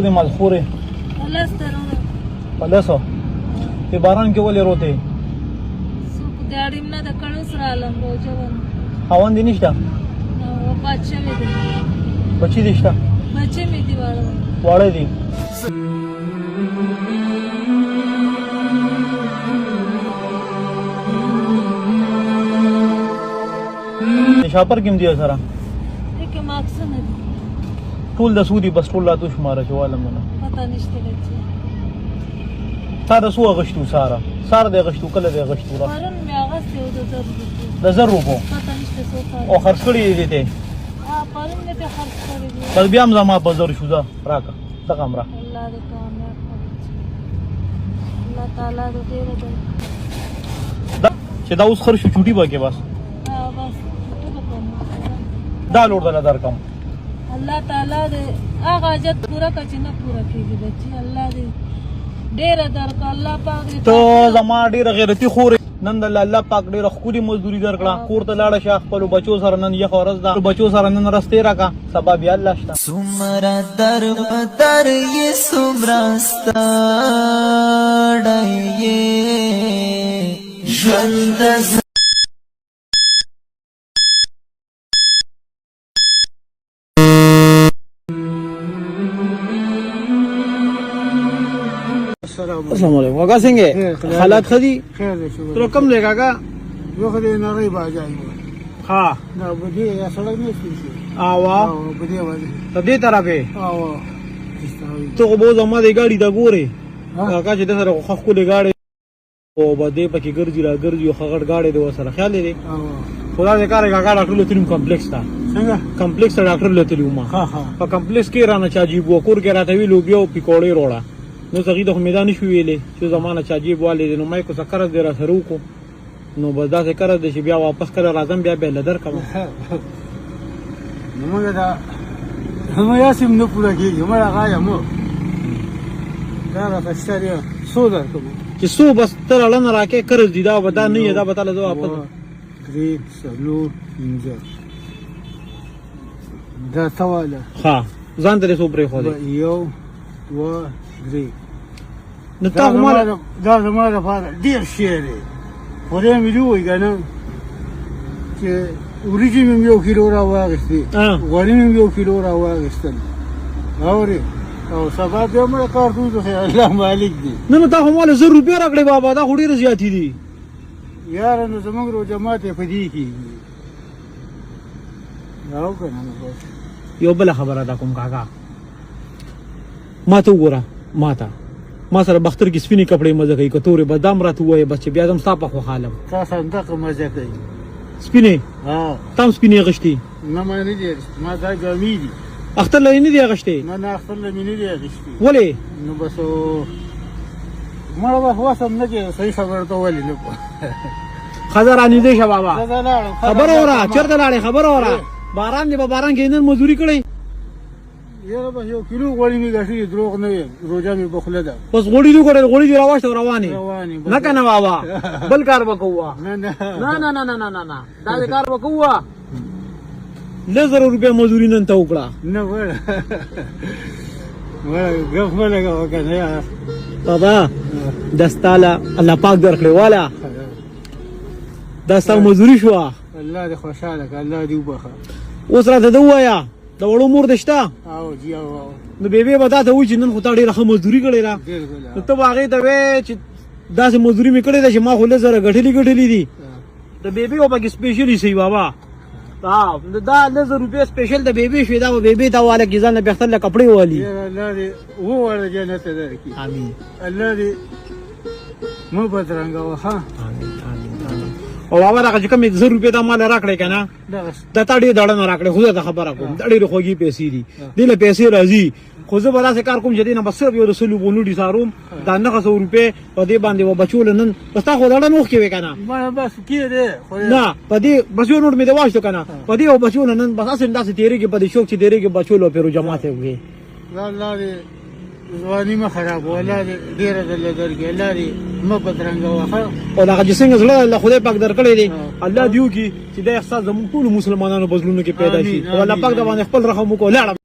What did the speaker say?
څو دې ملخورې په لسو په باران کې ولې روتې خاوند دې نشته بچي دې شته واړه دي شاپر کوم دی سره ټول د سودی بس ټول لا تو شماره چوالم نه پتا نشته بچي تا د سو غشتو ساره د غشتو کله د غشتو را پرون مې اغسته د 1000 روپو پتا نشته څو او خرڅ کړی دي ته پرون مې ته خرڅ کړی دي بس بیا هم زما په زر شو دا راکا دا کمره الله دې کامیاب کړي الله تعالی دې دا چې دا اوس خرڅ چوټي باګه بس بس دا لور دل درکم الله تعالی دې هغه حاجت پورا کړي نه پورا کړي بچي الله دې ډېر درک الله پاک دې ته زما ډېر غیرتی خور نن د الله پاک ډېر خوري مزدوري درکړه کور ته لاړه شاخ خپل بچو سره نن یخ ورځ دا بچو سره نن رسته راکا سبب یا الله شته سمرا در پتر یہ سمراستا ډایې ژوند السلام علیکم وگا سنگے حالات خدی خیر دې شو تو کم لے گا یو خدای نه ری باجای ها دا بده یا سړی نه شي آوا او بده وځي ته دې طرف ہے او تو بو زما دی گاڑی دا ګوره هغه چې د سره خو خو له گاڑی او بده پکې ګرځي را ګرځي خو غړ گاڑی د وسره خیال لري خدا دې کار هغه ډاکټر له تریم کمپلیکس تا څنګه کمپلیکس ډاکټر له تریم ما ها ها په کمپلیکس کې رانه چاجي وو کور کې راته وی لوبیو پکوړې روړه نو څنګه د میدان شو ویلې چې زمانہ چاجي والے نو مې کو سکر دې را سره وکړو نو بس دا څه کړه چې بیا واپس کړه راځم بیا به لدر کوم نو موږ دا هم یا سیم نو پورا کیږي موږ هغه یمو دا راځي سودا کوم چې سو بس تر لن راکې قرض دي دا ودا نه دا به تعالی زو واپس گریت سلور انجر دا سواله ها ځان ته سو پرې خو دي یو و درې نو تا کومه دا زموږ لپاره ډېر شی دی ورې مې وی کنه چې وريجي مې یو کیلو را واغستې غوړي مې یو کیلو را واغستل اوري او سبا دې مې کار دوی ته الله مالک دی نو تا کومه 100 روپیا راکړې بابا دا خوري زیاتی دي یار نو زموږ رو جماعت په دې کې راو کنه یو بل خبره دا کوم کاکا ما ته وګوره ما سره بختر کې سپینې کپڑے مزه کوي کتورې بادام راته وای بچ بیا زم صاحب خو حالم تاسو دغه مزه کوي سپینې تام سپینې غشتي نه مې نه دي ما دا ګامې دي اختر لې نه دی غشتي نه اختر لې نه دي غشتي ولې نو بس مړه واسم نه کې صحیح خبره ته ولې نه خزرانی دې شبابا خبر اورا چرته لاړې خبر اورا باران دی باران کې نن مزدوري کړې یاره بس یو کیلو غوړي می غشي دروغ نه وي روزه می بخله ده بس غوړي دی کړل غوړي دی راوښته رواني نه کنه بابا بل کار وکوا نه نه دا کار وکوا 100 روپیا مزدوري نن ته وکړه نه وړه غف ملګا وکړه بابا دستاله الله پاک درکړي والا دستا مزدوري شو الله دې خوشاله کړه الله دې وبخه اوس راته دوایا د وړو مور دشتا او جی او نو بیبي به دا ته وای چې نن خو تا ډېره ښه مزدوري کړې ده نو ته به هغې ته وایې چې داسې مزدوري مې کړې ده چې ما خو 100 ګټلې دي د بیبي به پکې سپېشلي صحیح بابا دا 100 روپیا سپېشل د بیبي شوې دا به بیبي ته واله کې ځان له بهتر له کپړې والي الله دې ووړه جنت ته درکړي امین الله دې مو بدرنګه ها امین او بابا دا چې کوم 100 روپیا دا مال راکړې کنه دا تا ډېر دړه نه راکړې خو دا خبره کوم دا ډېر خوږی پیسې دي دله پیسې راځي خو زه به داسې کار کوم چې دینه بس صرف یو د سلو بونډي ساروم دا 900 روپیا په دې باندې و بچول نن بس تا خو دړه نوخ کې وکنه ما بس کېده نه په دې بس یو نوټ مې دا واشتو کنه په دې و بچول نن بس اساس داسې تیرې کې په دې شوق چې تیرې کې بچول او پیرو جماعت وي الله دې ځواني ما خراب ولا ډیر دل درګي لاري ما بدرنګ وخه او دا چې څنګه زړه الله خدای پاک درکړي دي الله دیو کی چې دا احساس زموږ ټول مسلمانانو بزلونو کې پیدا شي او الله پاک دا باندې خپل رحم وکړي